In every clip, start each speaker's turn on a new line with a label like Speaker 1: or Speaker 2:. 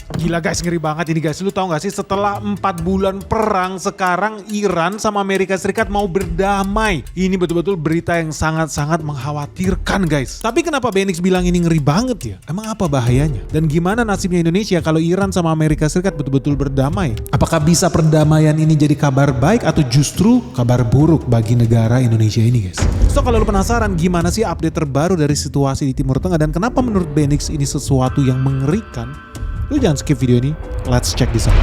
Speaker 1: Gila guys, ngeri banget ini guys. Lu tahu gak sih setelah 4 bulan perang sekarang Iran sama Amerika Serikat mau berdamai. Ini betul-betul berita yang sangat-sangat mengkhawatirkan guys. Tapi kenapa BNX bilang ini ngeri banget ya? Emang apa bahayanya? Dan gimana nasibnya Indonesia kalau Iran sama Amerika Serikat betul-betul berdamai? Apakah bisa perdamaian ini jadi kabar baik atau justru kabar buruk bagi negara Indonesia ini guys? So kalau lu penasaran gimana sih update terbaru dari situasi di Timur Tengah dan kenapa menurut BNX ini sesuatu yang mengerikan? Lu jangan skip video ini, let's check this out.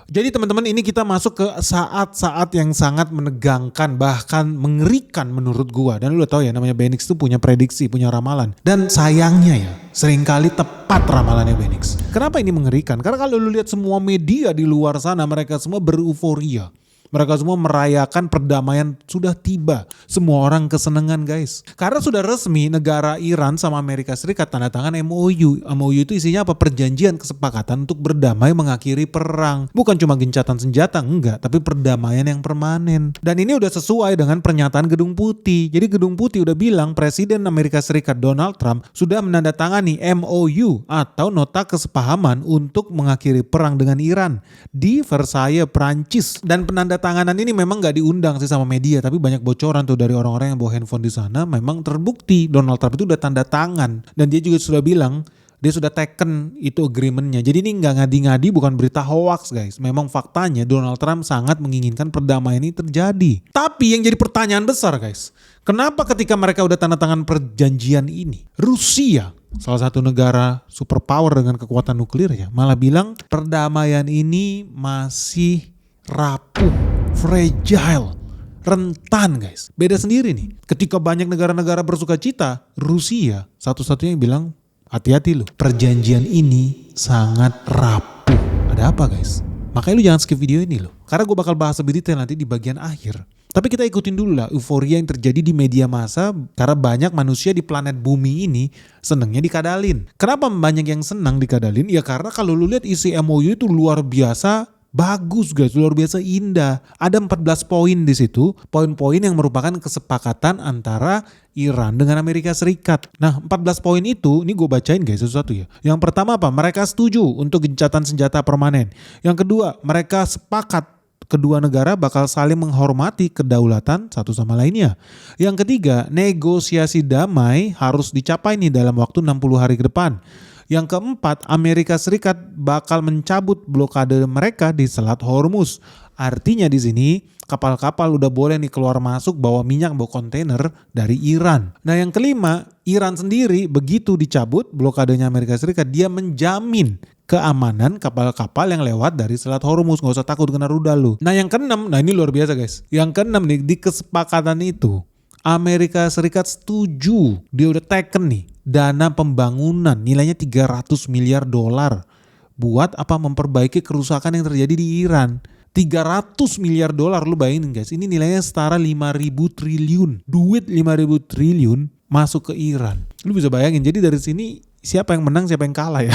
Speaker 1: Jadi teman-teman, ini kita masuk ke saat-saat yang sangat menegangkan, bahkan mengerikan menurut gua. Dan lu udah tahu ya, namanya BNX itu punya prediksi, punya ramalan. Dan sayangnya ya, seringkali tepat ramalannya BNX. Kenapa ini mengerikan? Karena kalau lu lihat semua media di luar sana, mereka semua bereuforia. Mereka semua merayakan perdamaian sudah tiba. Semua orang kesenangan guys. Karena sudah resmi negara Iran sama Amerika Serikat tanda tangan MOU. MOU itu isinya apa? Perjanjian kesepakatan untuk berdamai mengakhiri perang. Bukan cuma gencatan senjata, enggak. Tapi perdamaian yang permanen. Dan ini udah sesuai dengan pernyataan Gedung Putih. Jadi Gedung Putih udah bilang Presiden Amerika Serikat Donald Trump sudah menandatangani MOU atau nota kesepahaman untuk mengakhiri perang dengan Iran di Versailles, Prancis. Dan penandatanganan ini memang gak diundang sih sama media, tapi banyak bocoran tuh dari orang-orang yang bawa handphone di sana. Memang terbukti Donald Trump itu udah tanda tangan dan dia juga sudah bilang dia sudah taken itu agreementnya. Jadi ini gak ngadi-ngadi, bukan berita hoax guys. Memang faktanya Donald Trump sangat menginginkan perdamaian ini terjadi. Tapi yang jadi pertanyaan besar guys, kenapa ketika mereka udah tanda tangan perjanjian ini, Rusia, salah satu negara superpower dengan kekuatan nuklir ya, malah bilang perdamaian ini masih rapuh, fragile, rentan guys. Beda sendiri nih. Ketika banyak negara-negara bersuka cita, Rusia satu-satunya yang bilang hati-hati loh, perjanjian ini sangat rapuh. Ada apa guys? Makanya lu jangan skip video ini loh. Karena gue bakal bahas lebih detail nanti di bagian akhir. Tapi kita ikutin dulu lah euforia yang terjadi di media massa karena banyak manusia di planet bumi ini senengnya dikadalin. Kenapa banyak yang senang dikadalin? Ya karena kalau lu lihat isi MOU itu luar biasa bagus guys, luar biasa indah. Ada 14 poin di situ, poin-poin yang merupakan kesepakatan antara Iran dengan Amerika Serikat. Nah 14 poin itu, ini gue bacain guys sesuatu ya. Yang pertama apa? Mereka setuju untuk gencatan senjata permanen. Yang kedua, mereka sepakat kedua negara bakal saling menghormati kedaulatan satu sama lainnya. Yang ketiga, negosiasi damai harus dicapai nih dalam waktu 60 hari ke depan. Yang keempat, Amerika Serikat bakal mencabut blokade mereka di Selat Hormuz. Artinya di sini kapal-kapal udah boleh nih keluar masuk bawa minyak, bawa kontainer dari Iran. Nah yang kelima, Iran sendiri begitu dicabut blokadenya Amerika Serikat, dia menjamin keamanan kapal-kapal yang lewat dari Selat Hormuz. Gak usah takut kena rudal lu. Nah yang keenam, nah ini luar biasa guys. Yang keenam nih, di kesepakatan itu Amerika Serikat setuju, dia udah taken nih dana pembangunan nilainya 300 miliar dolar buat apa? Memperbaiki kerusakan yang terjadi di Iran. 300 miliar dolar, lu bayangin guys, ini nilainya setara 5.000 triliun. Duit 5.000 triliun masuk ke Iran. Lu bisa bayangin, jadi dari sini siapa yang menang, siapa yang kalah ya.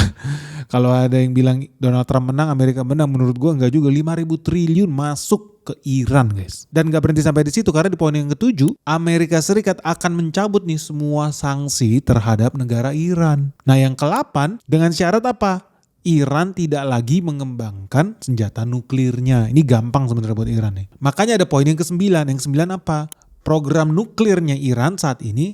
Speaker 1: Kalau ada yang bilang Donald Trump menang, Amerika menang, menurut gua enggak juga. 5.000 triliun masuk ke Iran guys. Dan gak berhenti sampai di situ karena di poin yang ketujuh, Amerika Serikat akan mencabut nih semua sanksi terhadap negara Iran. Nah yang ke-8, dengan syarat apa? Iran tidak lagi mengembangkan senjata nuklirnya. Ini gampang sebenarnya buat Iran nih. Makanya ada poin yang ke-9. Yang ke-9 apa? Program nuklirnya Iran saat ini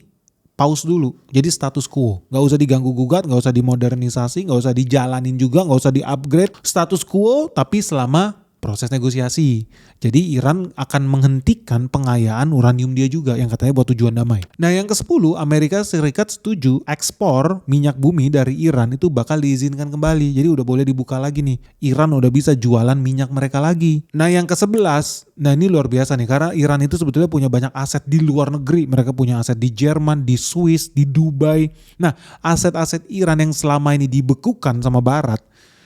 Speaker 1: pause dulu, jadi status quo. Gak usah diganggu gugat, gak usah dimodernisasi, gak usah dijalanin juga, gak usah di-upgrade. Status quo tapi selama proses negosiasi. Jadi Iran akan menghentikan pengayaan uranium dia juga yang katanya buat tujuan damai. Nah yang ke-10, Amerika Serikat setuju ekspor minyak bumi dari Iran itu bakal diizinkan kembali. Jadi udah boleh dibuka lagi nih. Iran udah bisa jualan minyak mereka lagi. Nah yang ke-11, nah ini luar biasa nih karena Iran itu sebetulnya punya banyak aset di luar negeri. Mereka punya aset di Jerman, di Swiss, di Dubai. Nah aset-aset Iran yang selama ini dibekukan sama Barat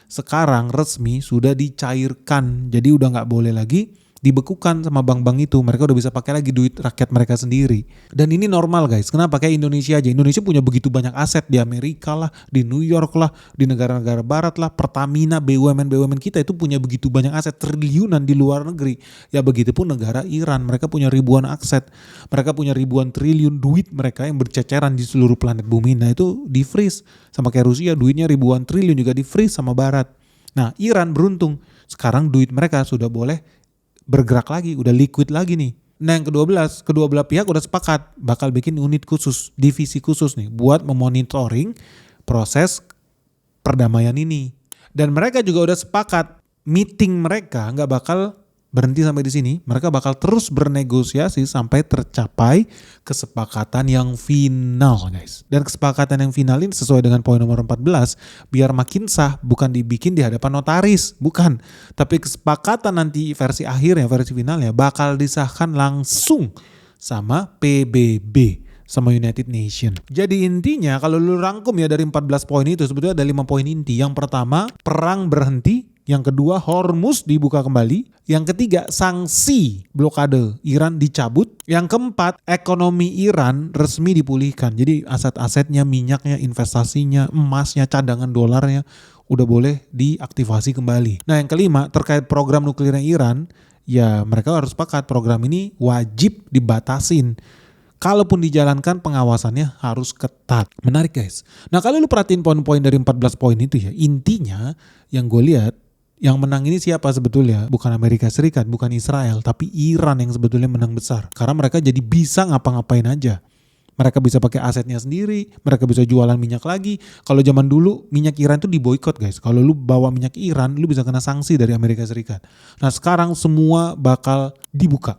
Speaker 1: sekarang resmi sudah dicairkan. Jadi udah gak boleh lagi dibekukan sama bank-bank itu. Mereka udah bisa pakai lagi duit rakyat mereka sendiri. Dan ini normal guys. Kenapa? Kayak Indonesia aja. Indonesia punya begitu banyak aset di Amerika lah, di New York lah, di negara-negara barat lah. Pertamina, BUMN kita itu punya begitu banyak aset triliunan di luar negeri. Ya begitupun negara Iran. Mereka punya ribuan aset. Mereka punya ribuan triliun duit mereka yang berceceran di seluruh planet bumi. Nah itu di freeze. Sama kayak Rusia, duitnya ribuan triliun juga di freeze sama barat. Nah Iran beruntung. Sekarang duit mereka sudah boleh bergerak lagi, udah liquid lagi nih. Nah yang kedua belah pihak udah sepakat bakal bikin unit khusus, divisi khusus nih buat memonitoring proses perdamaian ini. Dan mereka juga udah sepakat meeting mereka nggak bakal berhenti sampai di sini. Mereka bakal terus bernegosiasi sampai tercapai kesepakatan yang final guys. Dan kesepakatan yang final ini sesuai dengan poin nomor 14 biar makin sah, bukan dibikin di hadapan notaris, bukan. Tapi kesepakatan nanti versi akhirnya, versi finalnya bakal disahkan langsung sama PBB, sama United Nation. Jadi intinya kalau lu rangkum ya dari 14 poin itu sebetulnya ada 5 poin inti. Yang pertama, perang berhenti. Yang kedua, Hormuz dibuka kembali. Yang ketiga, sanksi blokade Iran dicabut. Yang keempat, ekonomi Iran resmi dipulihkan. Jadi aset-asetnya, minyaknya, investasinya, emasnya, cadangan dolarnya udah boleh diaktifasi kembali. Nah yang kelima, terkait program nuklirnya Iran, ya mereka harus sepakat program ini wajib dibatasin. Kalaupun dijalankan pengawasannya harus ketat. Menarik guys. Nah kalau lu perhatiin poin-poin dari 14 poin itu ya, intinya yang gue lihat, yang menang ini siapa sebetulnya? Bukan Amerika Serikat, bukan Israel, tapi Iran yang sebetulnya menang besar. Karena mereka jadi bisa ngapa-ngapain aja. Mereka bisa pakai asetnya sendiri, mereka bisa jualan minyak lagi. Kalau zaman dulu minyak Iran itu diboikot guys. Kalau lu bawa minyak Iran, lu bisa kena sanksi dari Amerika Serikat. Nah sekarang semua bakal dibuka.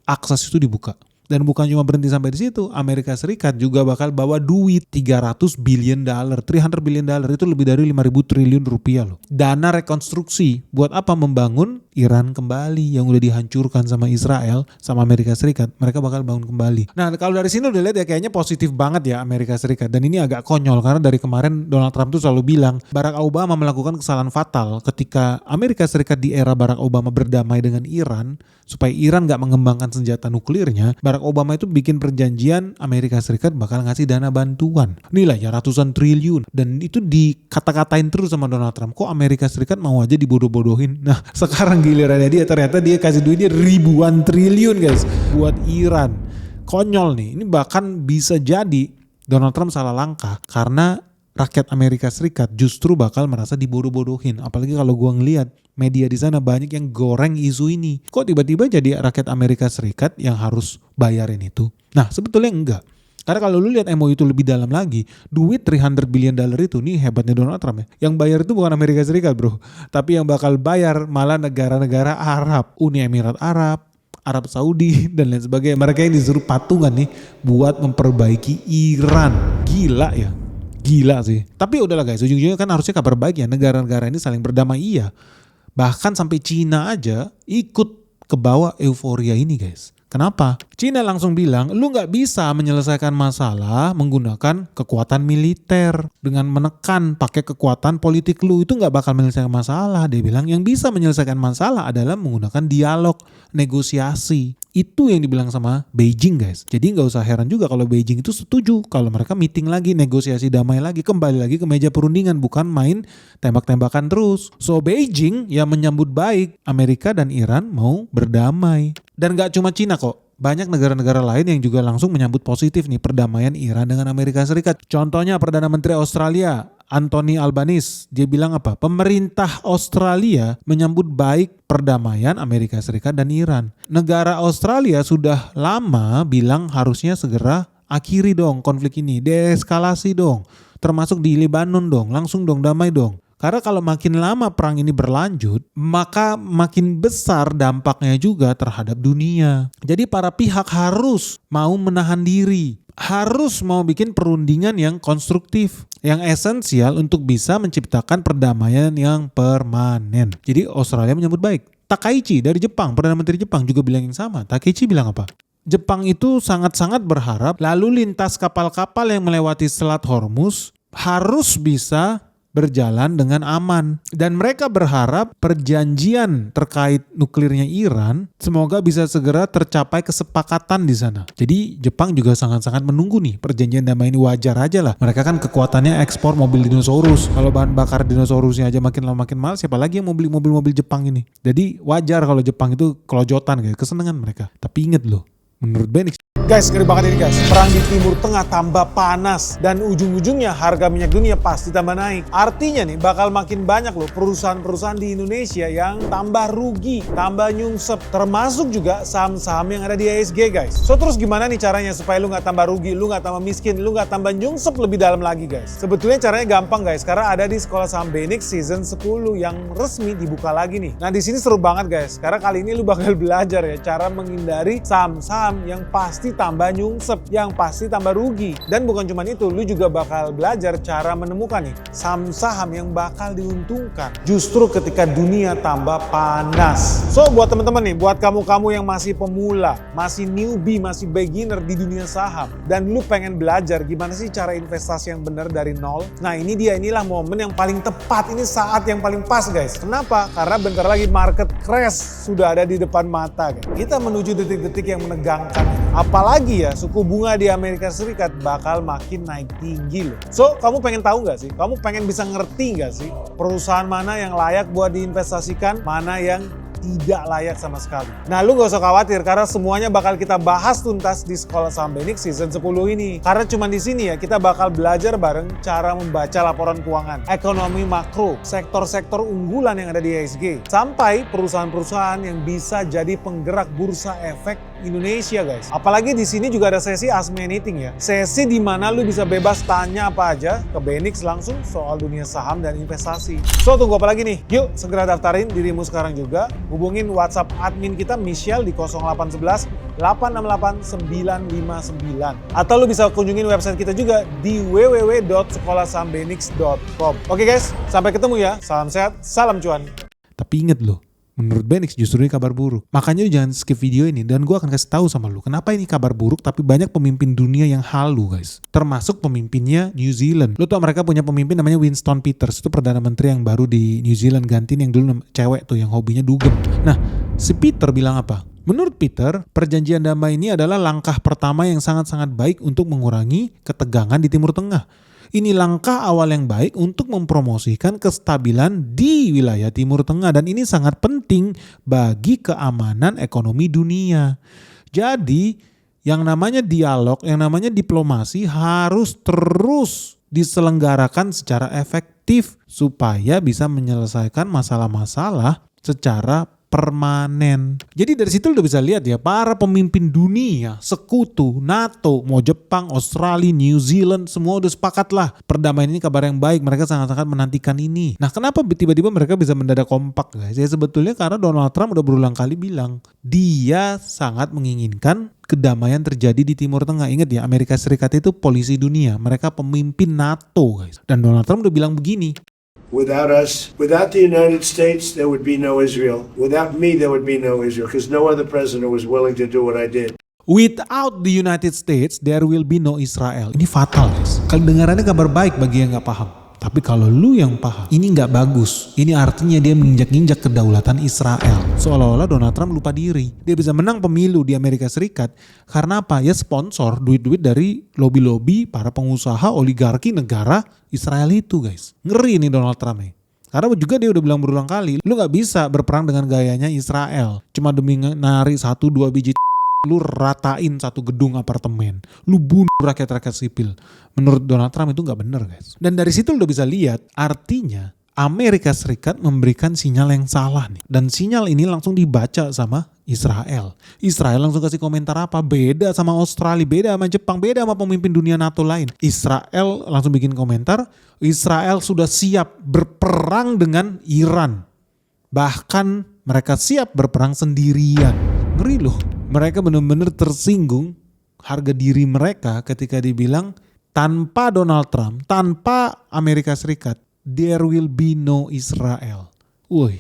Speaker 1: Akses itu dibuka. Dan bukan cuma berhenti sampai di situ, Amerika Serikat juga bakal bawa duit 300 billion dollar, 300 billion dollar itu lebih dari 5.000 triliun rupiah loh. Dana rekonstruksi buat apa? Membangun Iran kembali yang udah dihancurkan sama Israel, sama Amerika Serikat. Mereka bakal bangun kembali. Nah kalau dari sini udah lihat ya kayaknya positif banget ya Amerika Serikat. Dan ini agak konyol karena dari kemarin Donald Trump tuh selalu bilang Barack Obama melakukan kesalahan fatal ketika Amerika Serikat di era Barack Obama berdamai dengan Iran supaya Iran gak mengembangkan senjata nuklirnya. Barack Obama itu bikin perjanjian Amerika Serikat bakal ngasih dana bantuan. Inilah ya ratusan triliun. Dan itu dikata-katain terus sama Donald Trump. Kok Amerika Serikat mau aja dibodoh-bodohin? Nah sekarang gilirannya dia ternyata dia kasih duitnya ribuan triliun guys buat Iran. Konyol nih. Ini bahkan bisa jadi Donald Trump salah langkah karena rakyat Amerika Serikat justru bakal merasa dibodoh-bodohin. Apalagi kalau gua ngelihat media di sana banyak yang goreng isu ini. Kok tiba-tiba jadi rakyat Amerika Serikat yang harus bayarin itu? Nah sebetulnya enggak. Karena kalau lu lihat MOU itu lebih dalam lagi, duit 300 billion dollar itu, nih hebatnya Donald Trump ya. Yang bayar itu bukan Amerika Serikat bro. Tapi yang bakal bayar malah negara-negara Arab. Uni Emirat Arab, Arab Saudi dan lain sebagainya. Mereka yang disuruh patungan nih buat memperbaiki Iran. Gila ya. Gila sih. Tapi udahlah guys, ujung-ujungnya kan harusnya kabar baik ya. Negara-negara ini saling berdamai iya. Bahkan sampai Cina aja ikut ke bawah euforia ini guys. Kenapa? Cina langsung bilang, lu gak bisa menyelesaikan masalah menggunakan kekuatan militer. Dengan menekan pakai kekuatan politik lu, itu gak bakal menyelesaikan masalah. Dia bilang yang bisa menyelesaikan masalah adalah menggunakan dialog, negosiasi. Itu yang dibilang sama Beijing guys. Jadi gak usah heran juga kalau Beijing itu setuju. Kalau mereka meeting lagi, negosiasi damai lagi, kembali lagi ke meja perundingan. Bukan main tembak-tembakan terus. So Beijing ya menyambut baik Amerika dan Iran mau berdamai. Dan gak cuma Cina kok. Banyak negara-negara lain yang juga langsung menyambut positif nih perdamaian Iran dengan Amerika Serikat. Contohnya Perdana Menteri Australia, Anthony Albanese. Dia bilang apa? Pemerintah Australia menyambut baik perdamaian Amerika Serikat dan Iran. Negara Australia sudah lama bilang harusnya segera akhiri dong konflik ini. Deeskalasi dong. Termasuk di Lebanon dong. Langsung dong damai dong. Karena kalau makin lama perang ini berlanjut, maka makin besar dampaknya juga terhadap dunia. Jadi para pihak harus mau menahan diri, harus mau bikin perundingan yang konstruktif, yang esensial untuk bisa menciptakan perdamaian yang permanen. Jadi Australia menyambut baik. Takaichi dari Jepang, Perdana Menteri Jepang juga bilang yang sama. Takaichi bilang apa? Jepang itu sangat-sangat berharap lalu lintas kapal-kapal yang melewati Selat Hormuz harus bisa berjalan dengan aman. Dan mereka berharap perjanjian terkait nuklirnya Iran semoga bisa segera tercapai kesepakatan di sana. Jadi Jepang juga sangat-sangat menunggu nih perjanjian damai ini. Wajar aja lah. Mereka kan kekuatannya ekspor mobil dinosaurus. Kalau bahan bakar dinosaurusnya aja makin lama makin mahal, siapa lagi yang mau beli mobil-mobil Jepang ini? Jadi wajar kalau Jepang itu kelojotan kayak kesenangan mereka. Tapi inget loh, menurut Benix,
Speaker 2: guys, ngeri banget ini guys. Perang di Timur Tengah tambah panas dan ujung-ujungnya harga minyak dunia pasti tambah naik. Artinya nih bakal makin banyak loh perusahaan-perusahaan di Indonesia yang tambah rugi, tambah nyungsep. Termasuk juga saham-saham yang ada di IHSG guys. So terus gimana nih caranya supaya lu nggak tambah rugi, lu nggak tambah miskin, lu nggak tambah nyungsep lebih dalam lagi guys? Sebetulnya caranya gampang guys, karena ada di Sekolah Saham Benix season 10 yang resmi dibuka lagi nih. Nah di sini seru banget guys, karena kali ini lu bakal belajar ya cara menghindari saham-saham yang pasti tambah nyungsep, yang pasti tambah rugi. Dan bukan cuma itu, lu juga bakal belajar cara menemukan nih saham-saham yang bakal diuntungkan justru ketika dunia tambah panas. So buat teman-teman nih, buat kamu-kamu yang masih pemula, masih newbie, masih beginner di dunia saham, dan lu pengen belajar gimana sih cara investasi yang benar dari nol, nah inilah momen yang paling tepat, ini saat yang paling pas guys. Kenapa? Karena bentar lagi market crash sudah ada di depan mata guys. Kita menuju detik-detik yang menegangkan. Apalagi ya, suku bunga di Amerika Serikat bakal makin naik tinggi loh. So, kamu pengen tahu nggak sih? Kamu pengen bisa ngerti nggak sih? Perusahaan mana yang layak buat diinvestasikan, mana yang tidak layak sama sekali. Nah, lu gak usah khawatir karena semuanya bakal kita bahas tuntas di Sekolah Saham Benix season 10 ini. Karena cuma di sini ya kita bakal belajar bareng cara membaca laporan keuangan, ekonomi makro, sektor-sektor unggulan yang ada di IHSG, sampai perusahaan-perusahaan yang bisa jadi penggerak bursa efek Indonesia guys. Apalagi di sini juga ada sesi Ask Me Anything ya. Sesi di mana lu bisa bebas tanya apa aja ke Benix langsung soal dunia saham dan investasi. So, tunggu apa lagi nih? Yuk segera daftarin dirimu sekarang juga. Hubungin WhatsApp admin kita Michelle di 0811 868 959. Atau lu bisa kunjungin website kita juga di www.sekolahsahambenix.com. Oke guys, sampai ketemu ya. Salam sehat, salam cuan.
Speaker 1: tapi inget loh, menurut Benix justru ini kabar buruk. Makanya lu jangan skip video ini dan gue akan kasih tahu sama lu kenapa ini kabar buruk tapi banyak pemimpin dunia yang halu guys. Termasuk pemimpinnya New Zealand. Lu tau mereka punya pemimpin namanya Winston Peters. Itu Perdana Menteri yang baru di New Zealand gantiin yang dulu cewek tuh yang hobinya dugem. Nah, si Peter bilang apa? Menurut Peter, perjanjian damai ini adalah langkah pertama yang sangat-sangat baik untuk mengurangi ketegangan di Timur Tengah. Ini langkah awal yang baik untuk mempromosikan kestabilan di wilayah Timur Tengah dan ini sangat penting bagi keamanan ekonomi dunia. Jadi, yang namanya dialog, yang namanya diplomasi harus terus diselenggarakan secara efektif supaya bisa menyelesaikan masalah-masalah secara permanen. Jadi dari situ udah bisa lihat ya, para pemimpin dunia, sekutu, NATO, mau Jepang, Australia, New Zealand, semua udah sepakat lah. Perdamaian ini kabar yang baik, mereka sangat-sangat menantikan ini. Nah, kenapa tiba-tiba mereka bisa mendadak kompak guys? Ya sebetulnya karena Donald Trump udah berulang kali bilang, dia sangat menginginkan kedamaian terjadi di Timur Tengah. Ingat ya, Amerika Serikat itu polisi dunia, mereka pemimpin NATO guys. Dan Donald Trump udah bilang begini,
Speaker 3: without us, without the United States, there would be no Israel. Without me, there would be no Israel, because no other president was willing to do what I did.
Speaker 1: without the United States, there will be no Israel. Ini fatal guys. Kedengarannya kabar baik bagi yang gak paham. Tapi kalau lu yang paham, ini gak bagus. Ini artinya dia menginjak-injak kedaulatan Israel. Seolah-olah Donald Trump lupa diri. Dia bisa menang pemilu di Amerika Serikat. Karena apa? Ya sponsor duit-duit dari lobby-lobby para pengusaha oligarki negara Israel itu guys. Ngeri nih Donald Trump nih. Karena juga dia udah bilang berulang kali, lu gak bisa berperang dengan gayanya Israel. Cuma demi nari 1-2 biji lu ratain satu gedung apartemen, lu bunuh rakyat-rakyat sipil. Menurut Donald Trump itu gak bener guys. Dan dari situ lu udah bisa lihat, artinya Amerika Serikat memberikan sinyal yang salah nih. Dan sinyal ini langsung dibaca sama Israel. Israel langsung kasih komentar apa? Beda sama Australia, beda sama Jepang, beda sama pemimpin dunia NATO lain. Israel langsung bikin komentar, Israel sudah siap berperang dengan Iran. Bahkan mereka siap berperang sendirian. Ngeri loh. Mereka benar-benar tersinggung harga diri mereka ketika dibilang tanpa Donald Trump, tanpa Amerika Serikat, there will be no Israel. Woi,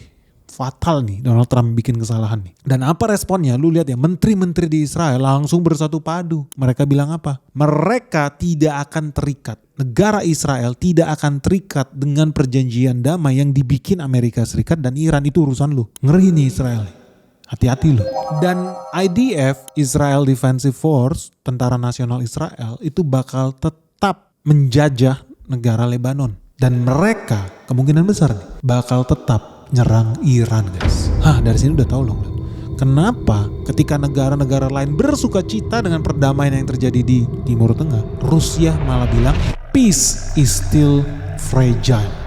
Speaker 1: fatal nih Donald Trump bikin kesalahan nih. Dan apa responnya? Lu lihat ya, menteri-menteri di Israel langsung bersatu padu. Mereka bilang apa? Mereka tidak akan terikat. Negara Israel tidak akan terikat dengan perjanjian damai yang dibikin Amerika Serikat dan Iran. Itu urusan lu. Ngeri nih Israel. Hati-hati lu. Dan IDF, Israel Defensive Force, Tentara Nasional Israel, itu bakal tetap menjajah negara Lebanon. Dan mereka kemungkinan besar nih bakal tetap nyerang Iran, guys. Dari sini udah tahu loh. Kenapa ketika negara-negara lain bersuka cita dengan perdamaian yang terjadi di Timur Tengah, Rusia malah bilang peace is still fragile.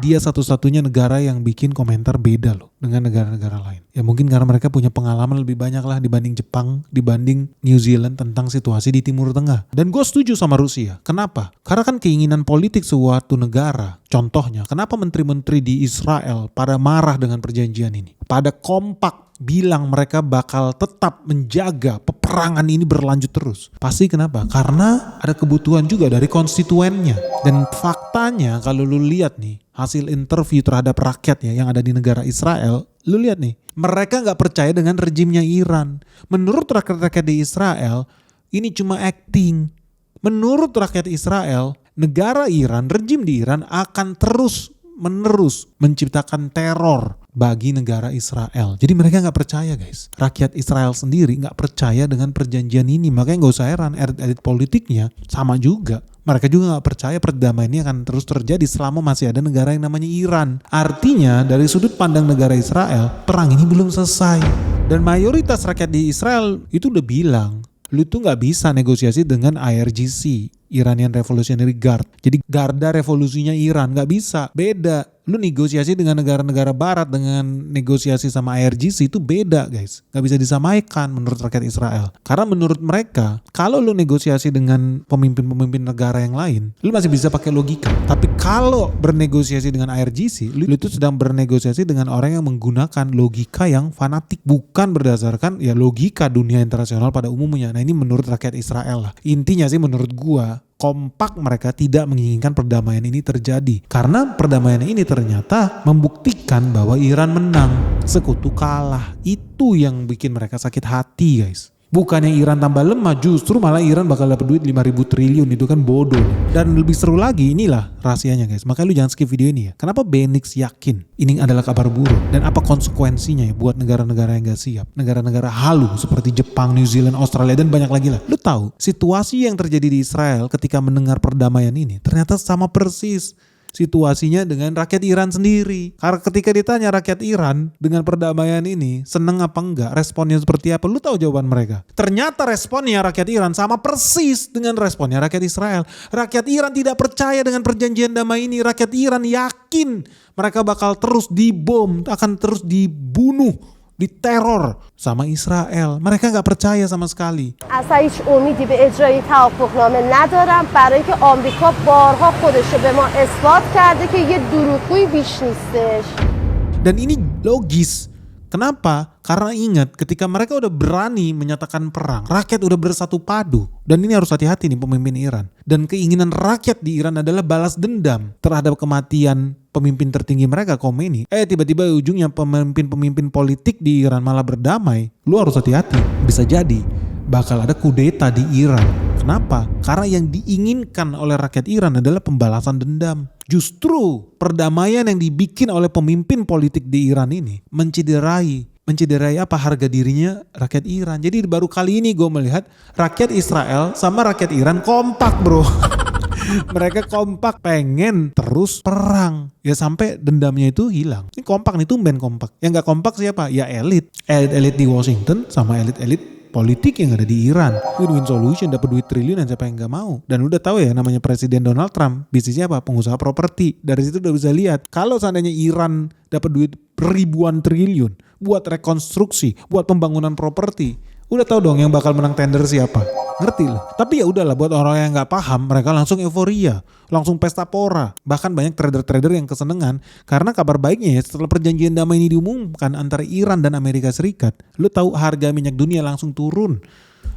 Speaker 1: Dia satu-satunya negara yang bikin komentar beda loh dengan negara-negara lain. Ya mungkin karena mereka punya pengalaman lebih banyak lah dibanding Jepang, dibanding New Zealand tentang situasi di Timur Tengah. Dan gue setuju sama Rusia. Kenapa? Karena kan keinginan politik suatu negara. Contohnya, kenapa menteri-menteri di Israel pada marah dengan perjanjian ini? Pada kompak bilang mereka bakal tetap menjaga peperangan ini berlanjut terus. Pasti kenapa? Karena ada kebutuhan juga dari konstituennya. Dan faktanya kalau lu lihat nih, hasil interview terhadap rakyat ya yang ada di negara Israel, lu lihat nih, mereka gak percaya dengan rejimnya Iran. Menurut rakyat-rakyat di Israel, ini cuma acting. Menurut rakyat Israel, negara Iran, rejim di Iran akan terus-menerus menciptakan teror bagi negara Israel. Jadi mereka gak percaya, guys. Rakyat Israel sendiri gak percaya dengan perjanjian ini. Makanya gak usah heran, elit politiknya sama juga. Mereka juga gak percaya perdamaian ini akan terus terjadi selama masih ada negara yang namanya Iran. Artinya dari sudut pandang negara Israel, perang ini belum selesai. Dan mayoritas rakyat di Israel itu udah bilang, lu tuh gak bisa negosiasi dengan IRGC, Iranian Revolutionary Guard. Jadi garda revolusinya Iran, gak bisa. Beda. Lu negosiasi dengan negara-negara barat, dengan negosiasi sama IRGC itu beda, guys. Gak bisa disamaikan menurut rakyat Israel. Karena menurut mereka, kalau lu negosiasi dengan pemimpin-pemimpin negara yang lain, lu masih bisa pakai logika. Tapi kalau bernegosiasi dengan IRGC, lu itu sedang bernegosiasi dengan orang yang menggunakan logika yang fanatik. Bukan berdasarkan ya logika dunia internasional pada umumnya. Nah ini menurut rakyat Israel lah. Intinya sih menurut gua, kompak mereka tidak menginginkan perdamaian ini terjadi. Karena perdamaian ini ternyata membuktikan bahwa Iran menang, sekutu kalah. Itu yang bikin mereka sakit hati, guys. Bukannya Iran tambah lemah, justru malah Iran bakal dapat duit 5.000 triliun, itu kan bodoh. Dan lebih seru lagi, inilah rahasianya, guys. Makanya lu jangan skip video ini ya. Kenapa Benix yakin ini adalah kabar buruk? Dan apa konsekuensinya ya buat negara-negara yang gak siap? Negara-negara halu seperti Jepang, New Zealand, Australia, dan banyak lagi lah. Lu tahu, situasi yang terjadi di Israel ketika mendengar perdamaian ini ternyata sama persis situasinya dengan rakyat Iran sendiri. Karena ketika ditanya rakyat Iran dengan perdamaian ini seneng apa enggak, responnya seperti apa, lu tahu jawaban mereka. Ternyata responnya rakyat Iran sama persis dengan responnya rakyat Israel. Rakyat Iran tidak percaya dengan perjanjian damai ini. Rakyat Iran yakin mereka bakal terus dibom, akan terus dibunuh, diteror sama Israel. Mereka gak percaya sama sekali.
Speaker 4: اصلا هیچ امیدی به اجرای توافقنامه ندارم برای اینکه آمریکا بارها خودش رو به ما اثبات کرده که یه دروغگویی بیش نیستش.
Speaker 1: Dan ini logis. Kenapa? Karena ingat ketika mereka udah berani menyatakan perang, rakyat udah bersatu padu. Dan ini harus hati-hati nih pemimpin Iran. Dan keinginan rakyat di Iran adalah balas dendam terhadap kematian pemimpin tertinggi mereka, Khomeini. Tiba-tiba ujungnya pemimpin-pemimpin politik di Iran malah berdamai. Lu harus hati-hati. Bisa jadi bakal ada kudeta di Iran. Kenapa? Karena yang diinginkan oleh rakyat Iran adalah pembalasan dendam. Justru perdamaian yang dibikin oleh pemimpin politik di Iran ini mencederai apa harga dirinya rakyat Iran. Jadi baru kali ini gue melihat rakyat Israel sama rakyat Iran kompak, bro. Mereka kompak pengen terus perang ya sampai dendamnya itu hilang. Ini kompak nih, tumben kompak. Yang gak kompak siapa? Ya elit di Washington sama elit politik yang ada di Iran. Win-win solution, dapat duit triliunan, siapa yang gak mau. Dan udah tahu ya namanya Presiden Donald Trump, bisnisnya apa? Pengusaha properti. Dari situ udah bisa lihat kalau seandainya Iran dapat duit ribuan triliun buat rekonstruksi, buat pembangunan properti, udah tahu dong yang bakal menang tender siapa. Ngerti loh. Tapi ya udahlah, buat orang yang gak paham, mereka langsung euforia, langsung pesta pora. Bahkan banyak trader-trader yang kesenengan karena kabar baiknya ya, setelah perjanjian damai ini diumumkan antara Iran dan Amerika Serikat, lu tahu harga minyak dunia langsung turun.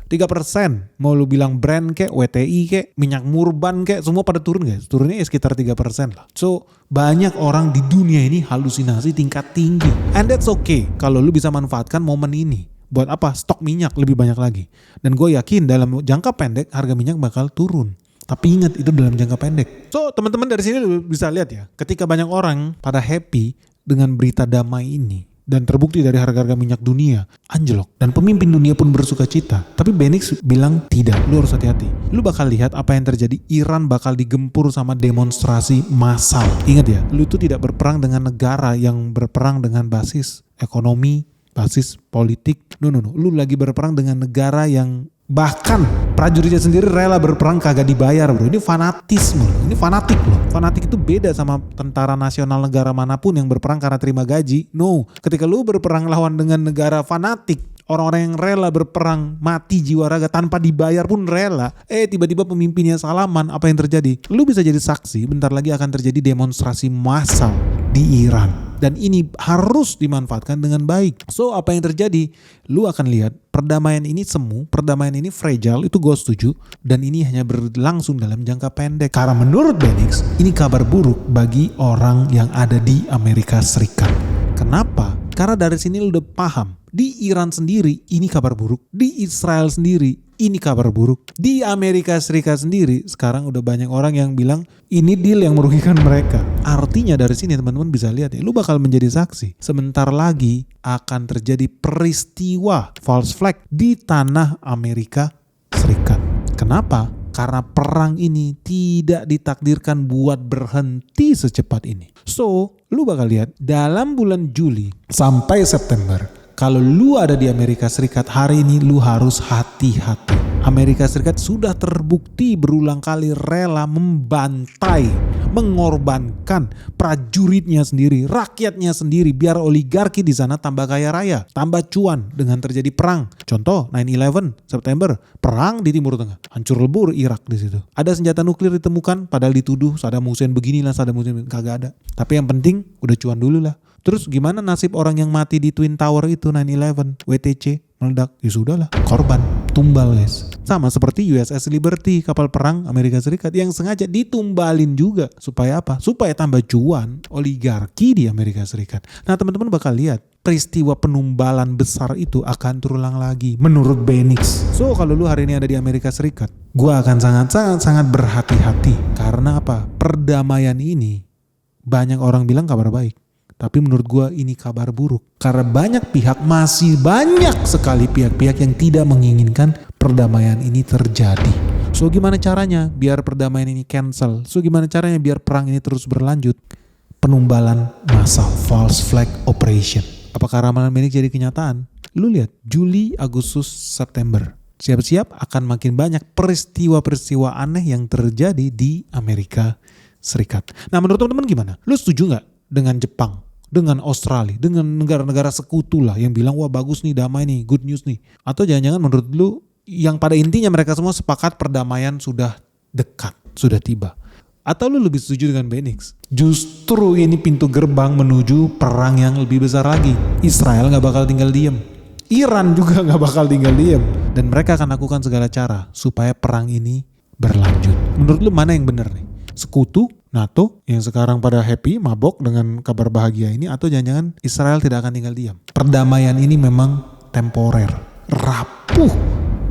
Speaker 1: 3%. Mau lu bilang brand kek, WTI kek, minyak murban kek, semua pada turun guys. Turunnya sekitar 3% lah. So banyak orang di dunia ini halusinasi tingkat tinggi. And that's okay kalau lu bisa manfaatkan momen ini. Buat apa? Stok minyak lebih banyak lagi. Dan gue yakin dalam jangka pendek harga minyak bakal turun. Tapi ingat itu dalam jangka pendek. So teman-teman dari sini lu bisa lihat ya. Ketika banyak orang pada happy dengan berita damai ini. Dan terbukti dari harga-harga minyak dunia anjlok. Dan pemimpin dunia pun bersuka cita. Tapi Benix bilang tidak, lu harus hati-hati. Lu bakal lihat apa yang terjadi. Iran bakal digempur sama demonstrasi massal. Ingat ya, lu tuh tidak berperang dengan negara yang berperang dengan basis ekonomi, basis politik. No. Lu lagi berperang dengan negara yang bahkan prajuritnya sendiri rela berperang kagak dibayar bro. Ini fanatisme, ini fanatik loh. Fanatik itu beda sama tentara nasional negara manapun yang berperang karena terima gaji. No, ketika lu berperang lawan dengan negara fanatik, orang-orang yang rela berperang mati jiwa raga tanpa dibayar pun rela. Tiba-tiba pemimpinnya salaman, apa yang terjadi? Lu bisa jadi saksi, bentar lagi akan terjadi demonstrasi massal di Iran. Dan ini harus dimanfaatkan dengan baik. So apa yang terjadi? Lu akan lihat perdamaian ini semu, perdamaian ini fragile, itu gue setuju. Dan ini hanya berlangsung dalam jangka pendek. Karena menurut Benix, ini kabar buruk bagi orang yang ada di Amerika Serikat. Kenapa? Karena dari sini lu udah paham. Di Iran sendiri ini kabar buruk. Di Israel sendiri ini kabar buruk. Di Amerika Serikat sendiri sekarang udah banyak orang yang bilang ini deal yang merugikan mereka. Artinya dari sini teman-teman bisa lihat ya, lu bakal menjadi saksi. Sebentar lagi akan terjadi peristiwa false flag di tanah Amerika Serikat. Kenapa? Karena perang ini tidak ditakdirkan buat berhenti secepat ini. So, lu bakal lihat dalam bulan Juli sampai September, kalau lu ada di Amerika Serikat hari ini, lu harus hati-hati. Amerika Serikat sudah terbukti berulang kali rela membantai, mengorbankan prajuritnya sendiri, rakyatnya sendiri, biar oligarki di sana tambah kaya raya, tambah cuan dengan terjadi perang. Contoh 9/11 September, perang di Timur Tengah, hancur lebur Irak di situ. Ada senjata nuklir ditemukan, padahal dituduh Saddam Hussein beginilah, Saddam Hussein kagak ada. Tapi yang penting udah cuan dulu lah. Terus gimana nasib orang yang mati di Twin Tower itu 9/11, WTC meledak? Ya sudahlah, korban, tumbal guys. Sama seperti USS Liberty, kapal perang Amerika Serikat yang sengaja ditumbalin juga. Supaya apa? Supaya tambah cuan oligarki di Amerika Serikat. Nah teman-teman bakal lihat peristiwa penumbalan besar itu akan terulang lagi menurut Benix. So kalau lu hari ini ada di Amerika Serikat, gua akan sangat berhati-hati. Karena apa? Perdamaian ini banyak orang bilang kabar baik. Tapi menurut gue ini kabar buruk. Karena masih banyak sekali pihak-pihak yang tidak menginginkan perdamaian ini terjadi. So gimana caranya biar perdamaian ini cancel? So gimana caranya biar perang ini terus berlanjut? Penumbalan massal, false flag operation. Apakah ramalan Benix jadi kenyataan? Lu lihat, Juli, Agustus, September. Siap-siap akan makin banyak peristiwa-peristiwa aneh yang terjadi di Amerika Serikat. Nah menurut teman-teman gimana? Lu setuju gak dengan Jepang, dengan Australia, dengan negara-negara sekutu lah yang bilang wah bagus nih, damai nih, good news nih? Atau jangan-jangan menurut lu yang pada intinya mereka semua sepakat perdamaian sudah dekat, sudah tiba? Atau lu lebih setuju dengan Benix? Justru ini pintu gerbang menuju perang yang lebih besar lagi. Israel gak bakal tinggal diem, Iran juga gak bakal tinggal diem, dan mereka akan lakukan segala cara supaya perang ini berlanjut. Menurut lu mana yang benar nih? Sekutu NATO yang sekarang pada happy, mabok dengan kabar bahagia ini, atau jangan-jangan Israel tidak akan tinggal diam? Perdamaian ini memang temporer, rapuh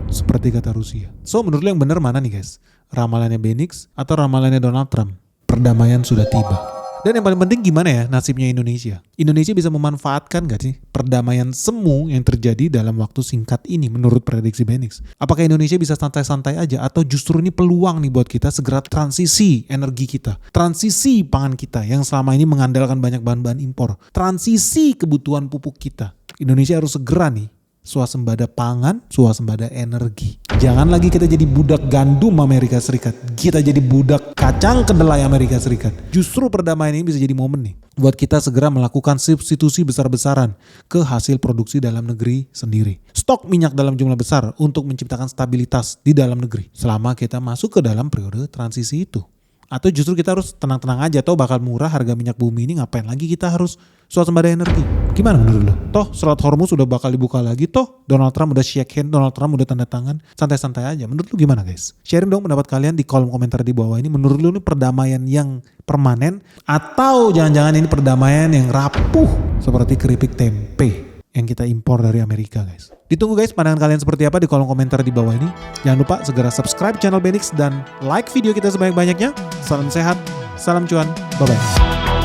Speaker 1: seperti kata Rusia. So menurut lu yang benar mana nih guys? Ramalannya Benix atau ramalannya Donald Trump? Perdamaian sudah tiba. Dan yang paling penting gimana ya nasibnya Indonesia? Indonesia bisa memanfaatkan gak sih perdamaian semu yang terjadi dalam waktu singkat ini menurut prediksi Benix? Apakah Indonesia bisa santai-santai aja atau justru ini peluang nih buat kita segera transisi energi kita, transisi pangan kita yang selama ini mengandalkan banyak bahan-bahan impor, transisi kebutuhan pupuk kita. Indonesia harus segera nih swasembada pangan, swasembada energi. Jangan lagi kita jadi budak gandum Amerika Serikat. Kita jadi budak kacang kedelai Amerika Serikat. Justru perdamaian ini bisa jadi momen nih buat kita segera melakukan substitusi besar-besaran ke hasil produksi dalam negeri sendiri. Stok minyak dalam jumlah besar untuk menciptakan stabilitas di dalam negeri selama kita masuk ke dalam periode transisi itu. Atau justru kita harus tenang-tenang aja, toh bakal murah harga minyak bumi ini, ngapain lagi kita harus swasembada energi? Gimana menurut lo? Toh Selat Hormuz udah bakal dibuka lagi, toh Donald Trump udah shake hand, Donald Trump udah tanda tangan, santai-santai aja. Menurut lo gimana guys? Sharing dong pendapat kalian di kolom komentar di bawah ini. Menurut lo ini perdamaian yang permanen atau jangan-jangan ini perdamaian yang rapuh seperti keripik tempe yang kita impor dari Amerika guys. Ditunggu guys pandangan kalian seperti apa di kolom komentar di bawah ini. Jangan lupa segera subscribe channel Benix dan like video kita sebanyak-banyaknya. Salam sehat, salam cuan, bye-bye.